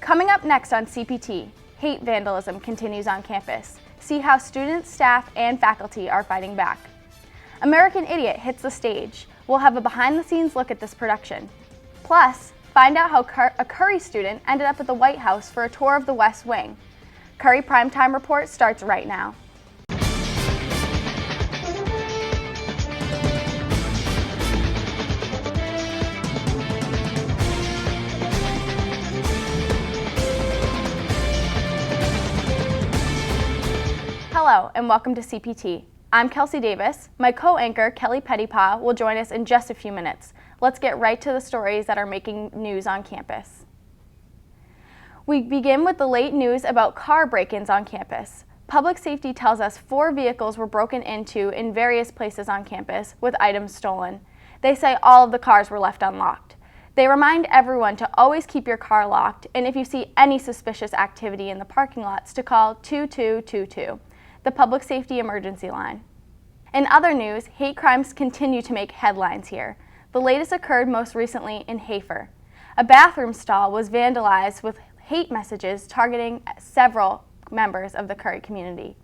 Coming up next on CPT, hate vandalism continues on campus. See how students, staff, and faculty are fighting back. American Idiot hits the stage. We'll have a behind-the-scenes look at this production. Plus, find out how a Curry student ended up at the White House for a tour of the West Wing. Curry Primetime Report starts right now. Hello and welcome to CPT. I'm Kelsey Davis. My co-anchor, Kelly Petitpas, will join us in just a few minutes. Let's get right to the stories that are making news on campus. We begin with the late news about car break-ins on campus. Public safety tells us 4 vehicles were broken into in various places on campus with items stolen. They say all of the cars were left unlocked. They remind everyone to always keep your car locked, and if you see any suspicious activity in the parking lots, to call 2222. The public safety emergency line. In other news, hate crimes continue to make headlines here. The latest occurred most recently in Hafer. A bathroom stall was vandalized with hate messages targeting several members of the Curry community.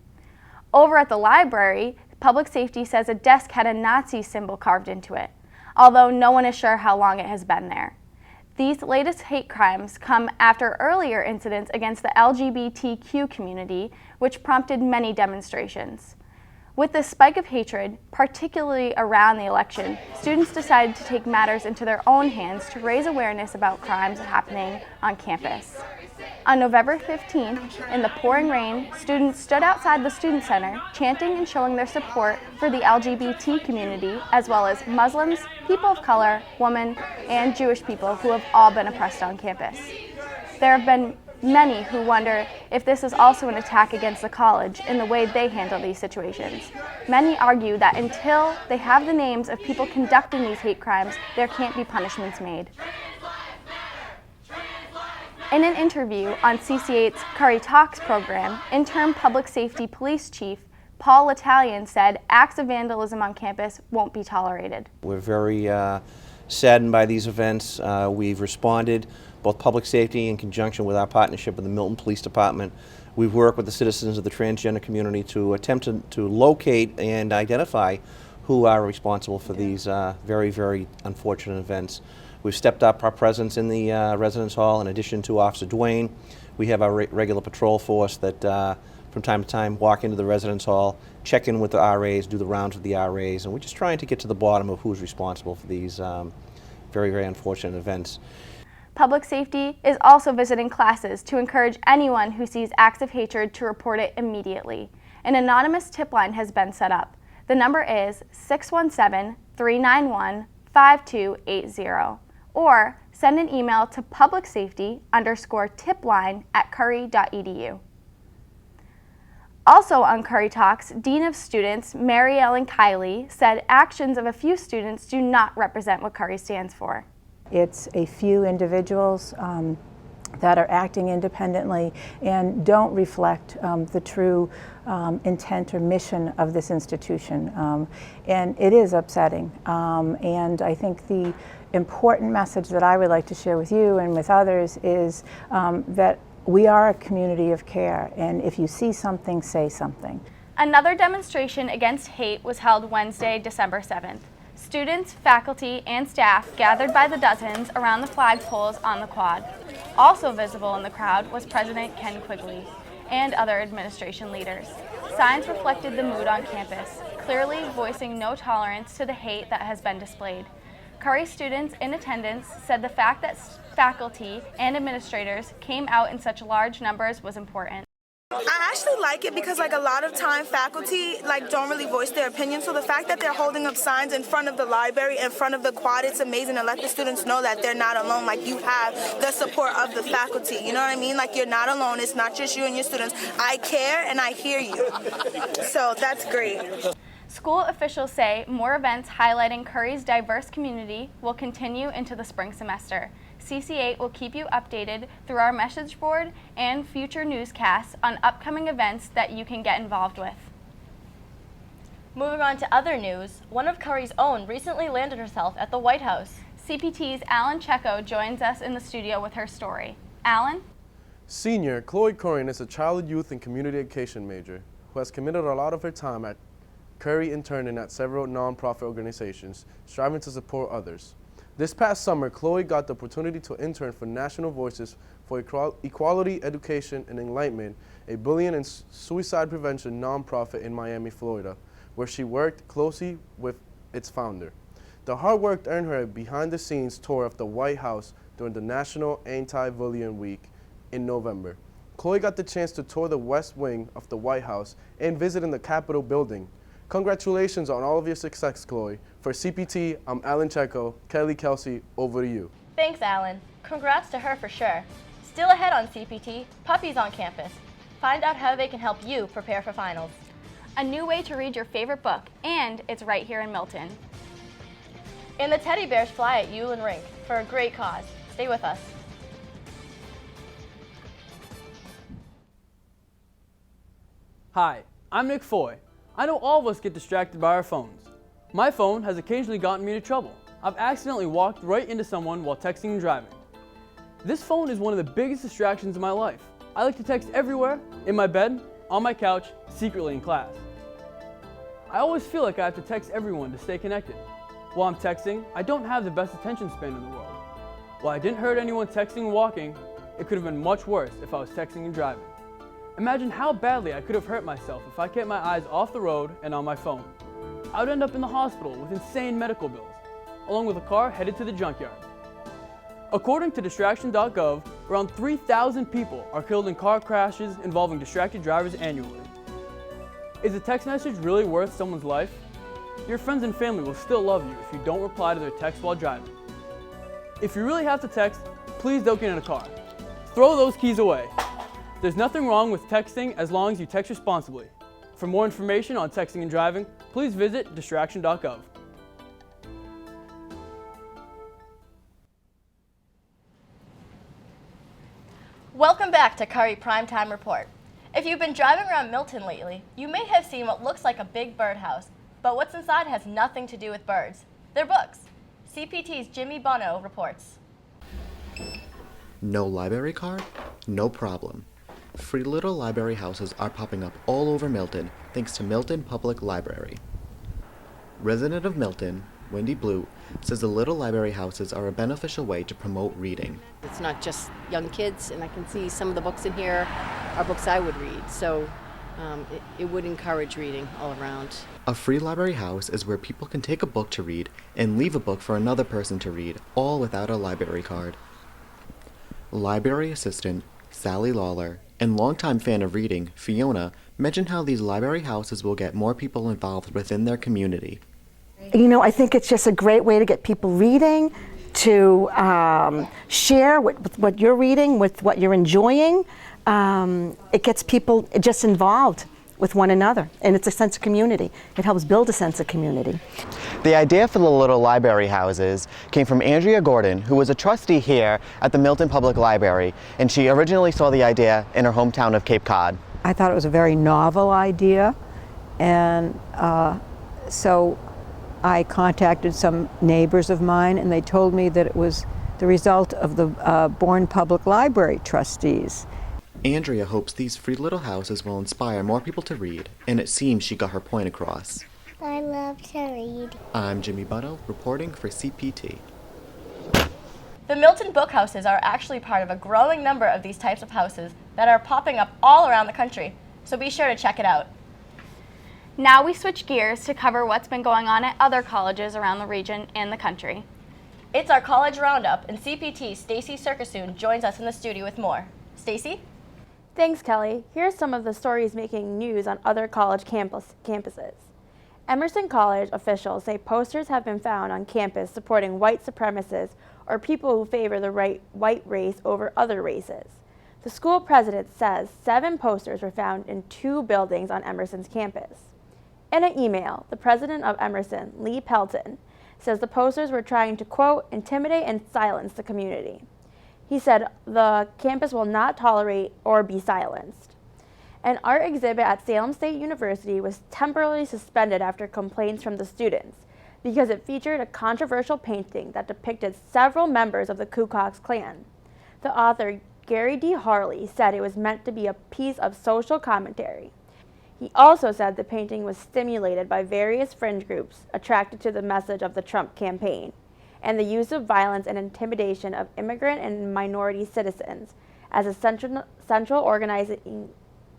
Over at the library, public safety says a desk had a Nazi symbol carved into it, although no one is sure how long it has been there. These latest hate crimes come after earlier incidents against the LGBTQ community, which prompted many demonstrations. With this spike of hatred, particularly around the election, students decided to take matters into their own hands to raise awareness about crimes happening on campus. On November 15th, in the pouring rain, students stood outside the Student Center, chanting and showing their support for the LGBT community, as well as Muslims, people of color, women, and Jewish people who have all been oppressed on campus. There have been many who wonder if this is also an attack against the college in the way they handle these situations. Many argue that until they have the names of people conducting these hate crimes, there can't be punishments made. In an interview on CC8's Curry Talks program, interim public safety police chief Paul Italian said acts of vandalism on campus won't be tolerated. We're very saddened by these events. We've responded, both public safety in conjunction with our partnership with the Milton Police Department. We've worked with the citizens of the transgender community to attempt to locate and identify who are responsible for these very, very unfortunate events. We've stepped up our presence in the residence hall. In addition to Officer Dwayne, we have our regular patrol force that from time to time walk into the residence hall, check in with the RAs, do the rounds with the RAs, and we're just trying to get to the bottom of who's responsible for these very, very unfortunate events. Public safety is also visiting classes to encourage anyone who sees acts of hatred to report it immediately. An anonymous tip line has been set up. The number is 617-391-5280. Or send an email to publicsafety_tipline@curry.edu. Also on Curry Talks, Dean of Students Mary Ellen Kiley said actions of a few students do not represent what Curry stands for. It's a few individuals that are acting independently and don't reflect the true intent or mission of this institution. And it is upsetting. And I think the important message that I would like to share with you and with others is that we are a community of care, and if you see something, say something. Another demonstration against hate was held Wednesday, December 7th. Students, faculty, and staff gathered by the dozens around the flagpoles on the quad. Also visible in the crowd was President Ken Quigley and other administration leaders. Signs reflected the mood on campus, clearly voicing no tolerance to the hate that has been displayed. Curry students in attendance said the fact that faculty and administrators came out in such large numbers was important. I actually like it because a lot of time faculty don't really voice their opinion, so the fact that they're holding up signs in front of the library, in front of the quad, it's amazing to let the students know that they're not alone. You have the support of the faculty, you know what I mean? You're not alone, it's not just you and your students. I care and I hear you, so that's great. School officials say more events highlighting Curry's diverse community will continue into the spring semester. CC8 will keep you updated through our message board and future newscasts on upcoming events that you can get involved with. Moving on to other news, one of Curry's own recently landed herself at the White House. CPT's Alan Checo joins us in the studio with her story. Alan? Senior Chloe Corin is a child, youth, and community education major who has committed a lot of her time at Curry interning at several nonprofit organizations, striving to support others. This past summer, Chloe got the opportunity to intern for National Voices for Equality, Education, and Enlightenment, a bullying and suicide prevention nonprofit in Miami, Florida, where she worked closely with its founder. The hard work earned her a behind-the-scenes tour of the White House during the National Anti-Bullying Week in November. Chloe got the chance to tour the West Wing of the White House and visit in the Capitol building. Congratulations on all of your success, Chloe. For CPT, I'm Alan Checo. Kelly, Kelsey, over to you. Thanks, Alan. Congrats to her for sure. Still ahead on CPT, Puppies on Campus. Find out how they can help you prepare for finals. A new way to read your favorite book, and it's right here in Milton. And the teddy bears fly at Yulin Rink for a great cause. Stay with us. Hi, I'm Nick Foy. I know all of us get distracted by our phones. My phone has occasionally gotten me into trouble. I've accidentally walked right into someone while texting and driving. This phone is one of the biggest distractions in my life. I like to text everywhere, in my bed, on my couch, secretly in class. I always feel like I have to text everyone to stay connected. While I'm texting, I don't have the best attention span in the world. While I didn't hurt anyone texting and walking, it could have been much worse if I was texting and driving. Imagine how badly I could have hurt myself if I kept my eyes off the road and on my phone. I would end up in the hospital with insane medical bills, along with a car headed to the junkyard. According to distraction.gov, around 3,000 people are killed in car crashes involving distracted drivers annually. Is a text message really worth someone's life? Your friends and family will still love you if you don't reply to their text while driving. If you really have to text, please don't get in a car. Throw those keys away. There's nothing wrong with texting as long as you text responsibly. For more information on texting and driving, please visit distraction.gov. Welcome back to Curry Primetime Report. If you've been driving around Milton lately, you may have seen what looks like a big birdhouse, but what's inside has nothing to do with birds. They're books. CPT's Jimmy Bono reports. No library card? No problem. Free little library houses are popping up all over Milton thanks to Milton Public Library. Resident of Milton, Wendy Blue, says the little library houses are a beneficial way to promote reading. It's not just young kids, and I can see some of the books in here are books I would read, so it would encourage reading all around. A free library house is where people can take a book to read and leave a book for another person to read, all without a library card. Library assistant Sally Lawler and longtime fan of reading, Fiona, mentioned how these library houses will get more people involved within their community. You know, I think it's just a great way to get people reading, to share what you're reading, with what you're enjoying. It gets people just involved with one another, and it's a sense of community. It helps build a sense of community. The idea for the little library houses came from Andrea Gordon, who was a trustee here at the Milton Public Library, and she originally saw the idea in her hometown of Cape Cod. I thought it was a very novel idea, and so I contacted some neighbors of mine, and they told me that it was the result of the Bourne Public Library trustees. Andrea hopes these free little houses will inspire more people to read, and it seems she got her point across. I love to read. I'm Jimmy Butto, reporting for CPT. The Milton book houses are actually part of a growing number of these types of houses that are popping up all around the country, so be sure to check it out. Now we switch gears to cover what's been going on at other colleges around the region and the country. It's our college roundup, and CPT Stacy Circusoon joins us in the studio with more. Stacy? Thanks, Kelly. Here's some of the stories making news on other college campuses. Emerson College officials say posters have been found on campus supporting white supremacists or people who favor the white race over other races. The school president says 7 posters were found in 2 buildings on Emerson's campus. In an email, the president of Emerson, Lee Pelton, says the posters were trying to, quote, intimidate and silence the community. He said the campus will not tolerate or be silenced. An art exhibit at Salem State University was temporarily suspended after complaints from the students because it featured a controversial painting that depicted several members of the Ku Klux Klan. The author Gary D. Harley said it was meant to be a piece of social commentary. He also said the painting was stimulated by various fringe groups attracted to the message of the Trump campaign and the use of violence and intimidation of immigrant and minority citizens as a central organizing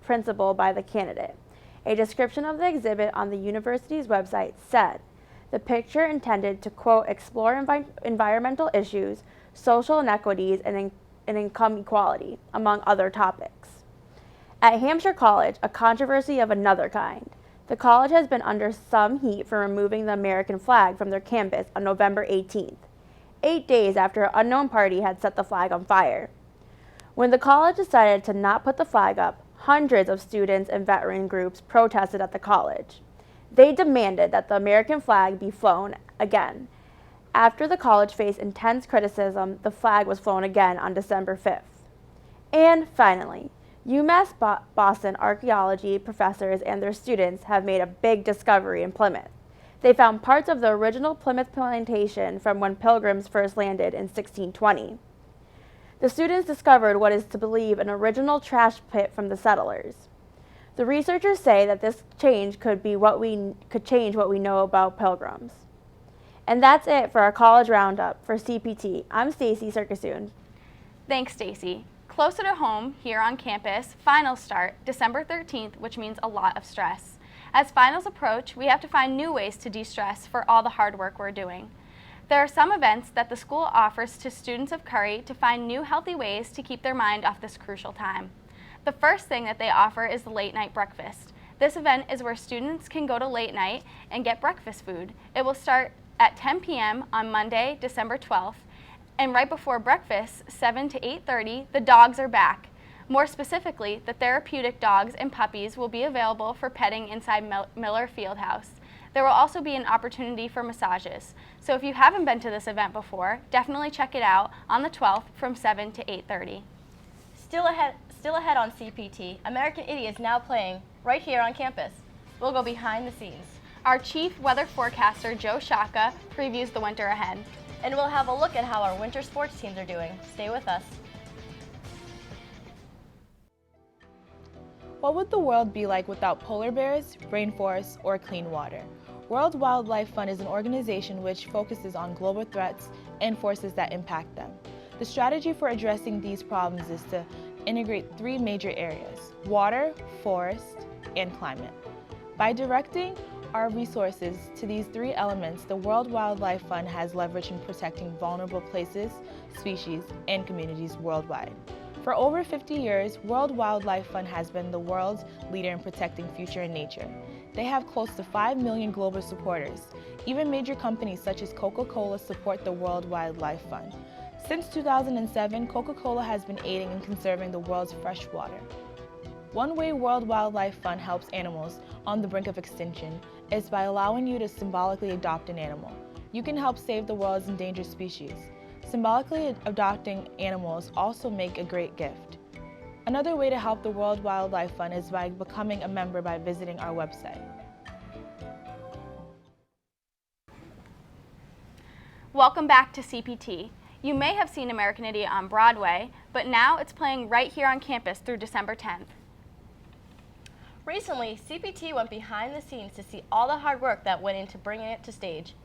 principle by the candidate. A description of the exhibit on the university's website said, the picture intended to, quote, explore environmental issues, social inequities, and income equality, among other topics. At Hampshire College, a controversy of another kind. The college has been under some heat for removing the American flag from their campus on November 18th, 8 days after an unknown party had set the flag on fire. When the college decided to not put the flag up, hundreds of students and veteran groups protested at the college. They demanded that the American flag be flown again. After the college faced intense criticism, the flag was flown again on December 5th. And finally, UMass Boston archaeology professors and their students have made a big discovery in Plymouth. They found parts of the original Plymouth plantation from when Pilgrims first landed in 1620. The students discovered what is to believe an original trash pit from the settlers. The researchers say that this change could change what we know about Pilgrims. And that's it for our college roundup. For CPT, I'm Stacy Circusoon. Thanks, Stacy. Closer to home, here on campus, finals start December 13th, which means a lot of stress. As finals approach, we have to find new ways to de-stress for all the hard work we're doing. There are some events that the school offers to students of Curry to find new healthy ways to keep their mind off this crucial time. The first thing that they offer is the late night breakfast. This event is where students can go to late night and get breakfast food. It will start at 10 p.m. on Monday, December 12th, and right before breakfast, 7 to 8:30, the dogs are back. More specifically, the therapeutic dogs and puppies will be available for petting inside Miller Fieldhouse. There will also be an opportunity for massages. So if you haven't been to this event before, definitely check it out on the 12th from 7 to 8:30. Still ahead on CPT, American Idiot is now playing right here on campus. We'll go behind the scenes. Our chief weather forecaster, Joe Shaka, previews the winter ahead. And we'll have a look at how our winter sports teams are doing. Stay with us. What would the world be like without polar bears, rainforests, or clean water? World Wildlife Fund is an organization which focuses on global threats and forces that impact them. The strategy for addressing these problems is to integrate three major areas: water, forest, and climate. By directing our resources to these three elements, the World Wildlife Fund has leverage in protecting vulnerable places, species, and communities worldwide. For over 50 years, World Wildlife Fund has been the world's leader in protecting future and nature. They have close to 5 million global supporters. Even major companies such as Coca-Cola support the World Wildlife Fund. Since 2007, Coca-Cola has been aiding in conserving the world's fresh water. One way World Wildlife Fund helps animals on the brink of extinction is by allowing you to symbolically adopt an animal. You can help save the world's endangered species. Symbolically adopting animals also make a great gift. Another way to help the World Wildlife Fund is by becoming a member by visiting our website. Welcome back to CPT. You may have seen American Idiot on Broadway, but now it's playing right here on campus through December 10th. Recently, CPT went behind the scenes to see all the hard work that went into bringing it to stage.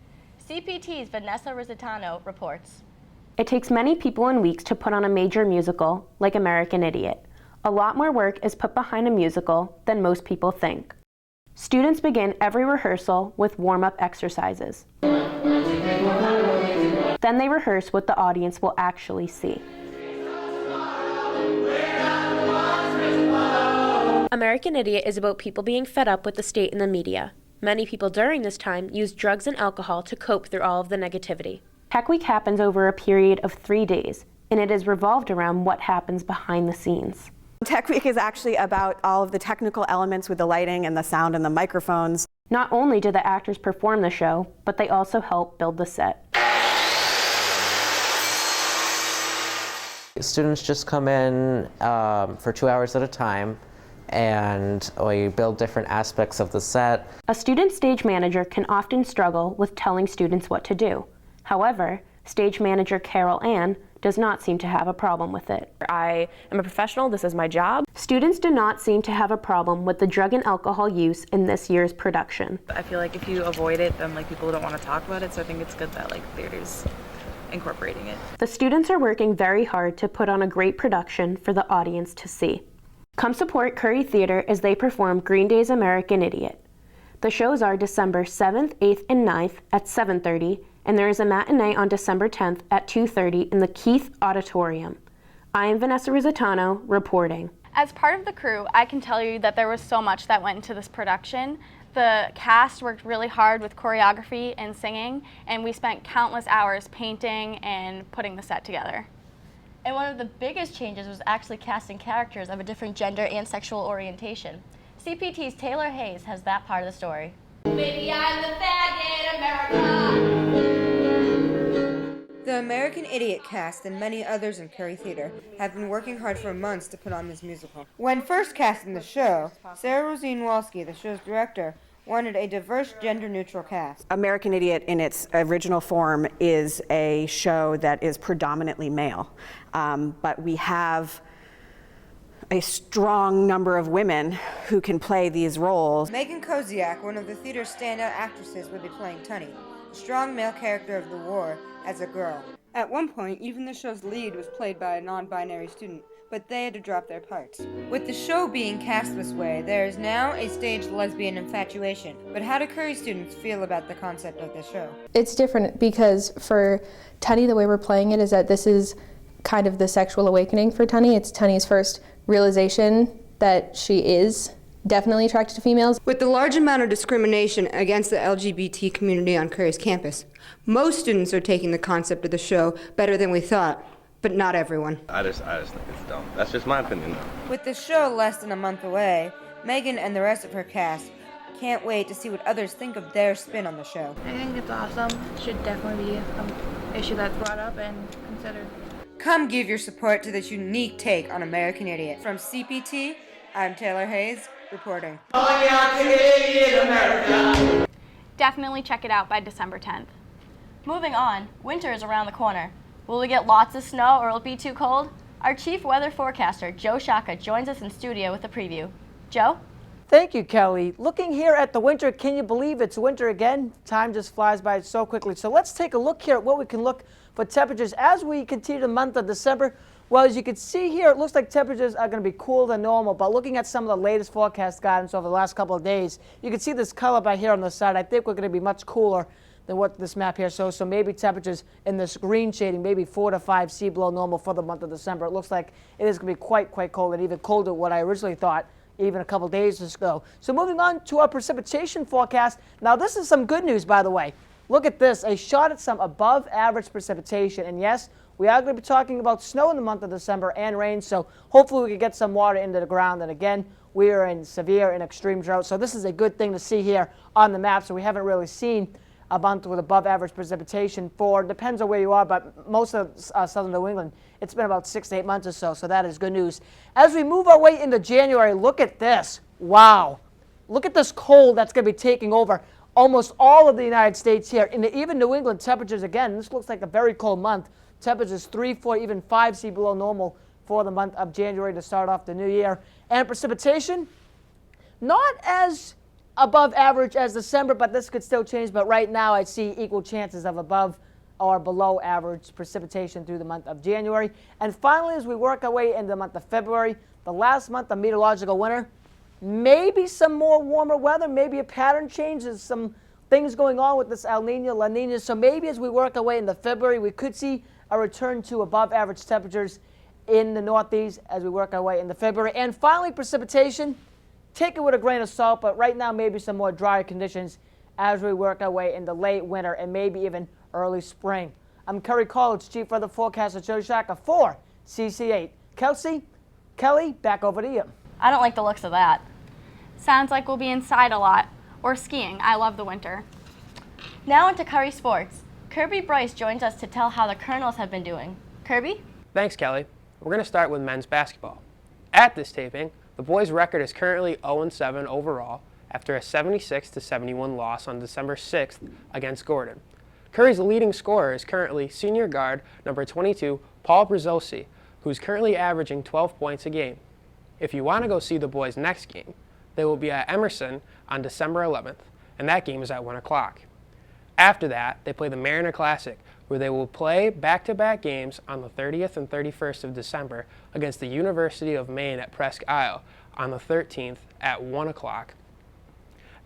CPT's Vanessa Rizzitano reports. It takes many people and weeks to put on a major musical, like American Idiot. A lot more work is put behind a musical than most people think. Students begin every rehearsal with warm-up exercises. Then they rehearse what the audience will actually see. American Idiot is about people being fed up with the state and the media. Many people during this time use drugs and alcohol to cope through all of the negativity. Tech Week happens over a period of 3 days, and it is revolved around what happens behind the scenes. Tech Week is actually about all of the technical elements with the lighting and the sound and the microphones. Not only do the actors perform the show, but they also help build the set. Students just come in for 2 hours at a time, and we build different aspects of the set. A student stage manager can often struggle with telling students what to do. However, stage manager Carol Ann does not seem to have a problem with it. I am a professional, this is my job. Students do not seem to have a problem with the drug and alcohol use in this year's production. I feel like if you avoid it, then people don't want to talk about it, so I think it's good that theaters incorporating it. The students are working very hard to put on a great production for the audience to see. Come support Curry Theater as they perform Green Day's American Idiot. The shows are December 7th, 8th, and 9th at 7:30, and there is a matinee on December 10th at 2:30 in the Keith Auditorium. I am Vanessa Rositano, reporting. As part of the crew, I can tell you that there was so much that went into this production. The cast worked really hard with choreography and singing, and we spent countless hours painting and putting the set together. And one of the biggest changes was actually casting characters of a different gender and sexual orientation. CPT's Taylor Hayes has that part of the story. Baby, I'm the faggot America. The American Idiot cast and many others in Curry Theater have been working hard for months to put on this musical. When first casting the show, Sarah Rosine Walski, the show's director, wanted a diverse, gender-neutral cast. American Idiot in its original form is a show that is predominantly male, but we have a strong number of women who can play these roles. Megan Koziak, one of the theater's standout actresses, will be playing Tunny, a strong male character of the war, as a girl. At one point, even the show's lead was played by a non-binary student, but they had to drop their parts. With the show being cast this way, there is now a staged lesbian infatuation. But how do Curry students feel about the concept of this show? It's different because for Tunny, the way we're playing it is that this is kind of the sexual awakening for Tunny. It's Tunny's first realization that she is definitely attracted to females. With the large amount of discrimination against the LGBT community on Curry's campus, most students are taking the concept of the show better than we thought, but not everyone. I just think it's dumb. That's just my opinion, though. With the show less than a month away, Megan and the rest of her cast can't wait to see what others think of their spin on the show. I think it's awesome. Should definitely be an issue that's brought up and considered. Come give your support to this unique take on American Idiot. From CPT, I'm Taylor Hayes, reporting. Definitely check it out by December 10th. Moving on, winter is around the corner. Will we get lots of snow or will it be too cold? Our chief weather forecaster, Joe Shaka, joins us in studio with a preview. Joe? Thank you, Kelly. Looking here at the winter, can you believe it's winter again? Time just flies by so quickly. So let's take a look here at what we can look for temperatures as we continue the month of December. Well, as you can see here, it looks like temperatures are going to be cooler than normal, but looking at some of the latest forecast guidance over the last couple of days, you can see this color by here on the side. I think we're going to be much cooler than what this map here shows. So maybe temperatures in this green shading, maybe 4 to 5 C below normal for the month of December. It looks like it is going to be quite cold and even colder than what I originally thought even a couple days ago. So moving on to our precipitation forecast. Now this is some good news, by the way. Look at this, a shot at some above average precipitation. And yes, we are going to be talking about snow in the month of December and rain. So hopefully we can get some water into the ground. And again, we are in severe and extreme drought. So this is a good thing to see here on the map. So we haven't really seen a month with above average precipitation for, depends on where you are, but most of southern New England, it's been about 6 to 8 months or so, so that is good news. As we move our way into January, look at this. Wow. Look at this cold that's going to be taking over almost all of the United States here. And even New England temperatures, again, this looks like a very cold month. Temperatures 3, 4, even 5 C below normal for the month of January to start off the new year. And precipitation, not as above average as December, but this could still change. But right now I see equal chances of above or below average precipitation through the month of January. And finally, as we work our way into the month of February, the last month of meteorological winter, maybe some more warmer weather, maybe a pattern change. There's some things going on with this El Nino, La Nina. So maybe as we work our way into February, we could see a return to above average temperatures in the Northeast as we work our way into February. And finally, precipitation. Take it with a grain of salt, but right now maybe some more drier conditions as we work our way into late winter and maybe even early spring. I'm Curry College Chief Weather Forecaster Joe Shaka for CC8. Kelsey, Kelly, back over to you. I don't like the looks of that. Sounds like we'll be inside a lot, or skiing. I love the winter. Now into Curry Sports. Kirby Bryce joins us to tell how the Colonels have been doing. Kirby? Thanks, Kelly. We're going to start with men's basketball. At this taping, the boys' record is currently 0-7 overall after a 76-71 loss on December 6th against Gordon. Curry's leading scorer is currently senior guard number 22, Paul Brzozzi, who's currently averaging 12 points a game. If you want to go see the boys' next game, they will be at Emerson on December 11th, and that game is at 1 o'clock. After that, they play the Mariner Classic, where they will play back-to-back games on the 30th and 31st of December against the University of Maine at Presque Isle on the 13th at 1 o'clock,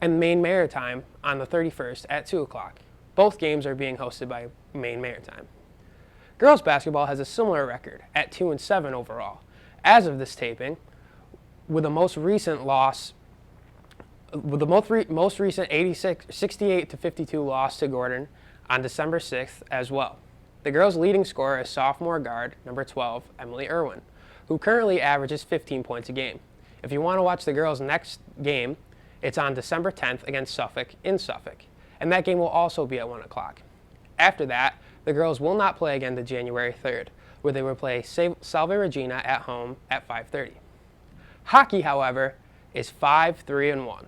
and Maine Maritime on the 31st at 2 o'clock. Both games are being hosted by Maine Maritime. Girls basketball has a similar record at 2-7 overall. As of this taping, with the most recent loss, with the most recent 68-52 loss to Gordon on December 6th as well. The girls' leading scorer is sophomore guard number 12, Emily Irwin, who currently averages 15 points a game. If you want to watch the girls' next game, it's on December 10th against Suffolk in Suffolk, and that game will also be at 1 o'clock. After that, the girls will not play again to January 3rd, where they will play Salve Regina at home at 5:30. Hockey, however, is 5-3-1.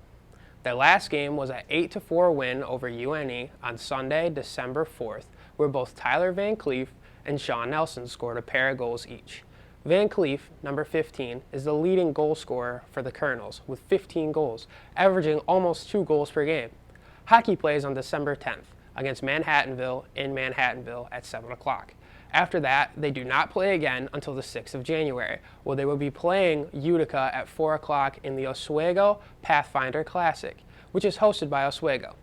Their last game was an 8-4 win over UNE on Sunday, December 4th, where both Tyler Van Cleef and Sean Nelson scored a pair of goals each. Van Cleef, number 15, is the leading goal scorer for the Colonels with 15 goals, averaging almost 2 goals per game. Hockey plays on December 10th against Manhattanville in Manhattanville at 7 o'clock. After that, they do not play again until the 6th of January, where they will be playing Utica at 4 o'clock in the Oswego Pathfinder Classic, which is hosted by Oswego.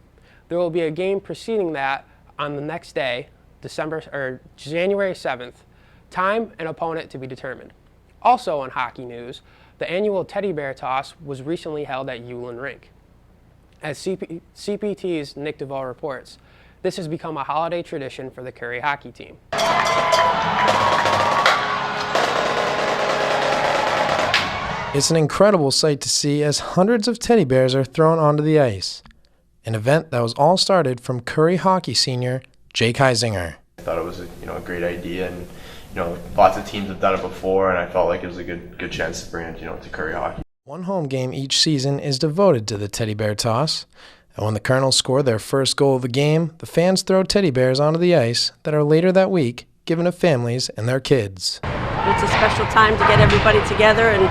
There will be a game preceding that on the next day, January 7th, time and opponent to be determined. Also on hockey news, the annual Teddy Bear Toss was recently held at Ulen Rink. As CPT's Nick DeVoe reports, this has become a holiday tradition for the Curry hockey team. It's an incredible sight to see as hundreds of teddy bears are thrown onto the ice, an event that was all started from Curry hockey senior Jake Heisinger. I thought it was a great idea, and lots of teams have done it before, and I felt like it was a good chance to bring it to Curry hockey. One home game each season is devoted to the teddy bear toss. And when the Colonels score their first goal of the game, the fans throw teddy bears onto the ice that are later that week given to families and their kids. It's a special time to get everybody together and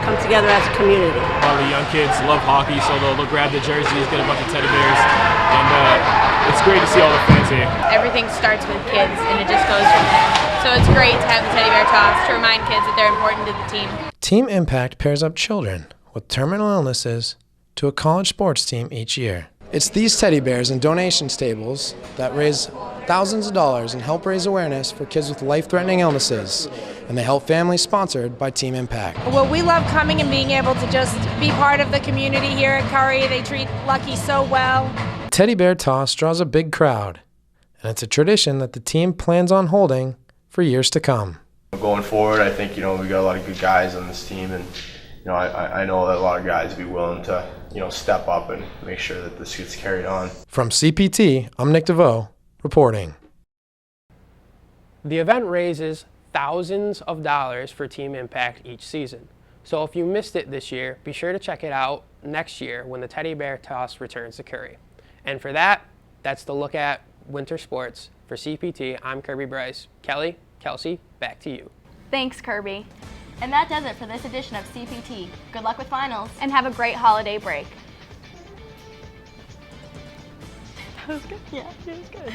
come together as a community. A lot of the young kids love hockey, so they'll grab the jerseys, get a bunch of teddy bears, and it's great to see all the fans here. Everything starts with kids, and it just goes from there. So it's great to have the teddy bear toss to remind kids that they're important to the team. Team Impact pairs up children with terminal illnesses to a college sports team each year. It's these teddy bears and donations tables that raise thousands of dollars and help raise awareness for kids with life-threatening illnesses, and they help families sponsored by Team Impact. Well, we love coming and being able to just be part of the community here at Curry. They treat Lucky so well. Teddy Bear Toss draws a big crowd, and it's a tradition that the team plans on holding for years to come. Going forward, I think we got a lot of good guys on this team, and I know that a lot of guys would be willing to step up and make sure that this gets carried on. From CPT, I'm Nick DeVoe reporting. The event raises thousands of dollars for Team Impact each season. So if you missed it this year, be sure to check it out next year when the Teddy Bear Toss returns to Curry. And for that, that's the look at winter sports. For CPT, I'm Kirby Bryce. Kelly, Kelsey, back to you. Thanks, Kirby. And that does it for this edition of CPT. Good luck with finals. And have a great holiday break. That was good. Yeah, it was good.